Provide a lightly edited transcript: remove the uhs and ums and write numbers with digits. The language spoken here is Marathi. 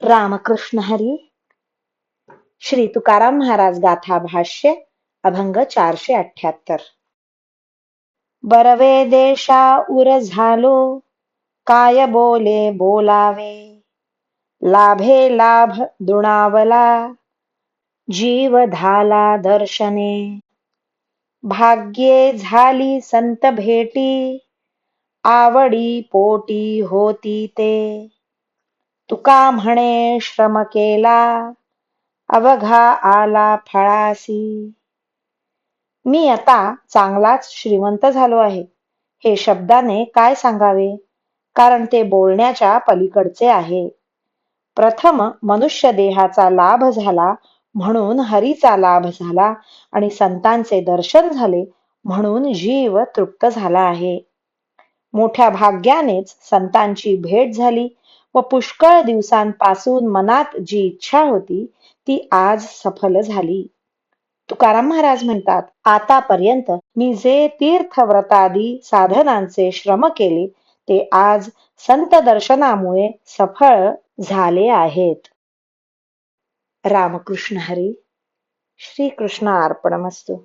रामकृष्ण हरी. श्री तुकाराम महाराज गाथा भाष्य अभंग 478. बरवे देशा उर झालो, काय बोले बोलावे, लाभे लाभ दुणावला, जीव धाला दर्शने, भाग्ये झाली संत भेटी, आवडी पोटी होती ते, तुका म्हणे श्रम केला, अवघा आला फळासी. मी आता चांगलाच श्रीमंत झालो आहे, हे शब्दाने काय सांगावे, कारण ते बोलण्याच्या पलीकडचे आहे. प्रथम मनुष्य देहाचा लाभ झाला म्हणून हरीचा लाभ झाला आणि संतांचे दर्शन झाले म्हणून जीव तृप्त झाला आहे. मोठ्या भाग्यानेच संतांची भेट झाली व पुष्कळ दिवसांपासून मनात जी इच्छा होती ती आज सफल झाली. तुकाराम महाराज म्हणतात, आतापर्यंत मी जे तीर्थव्रतादी साधनांचे श्रम केले ते आज संत दर्शनामुळे सफळ झाले आहेत. रामकृष्ण हरी. श्री कृष्ण अर्पणमस्तु.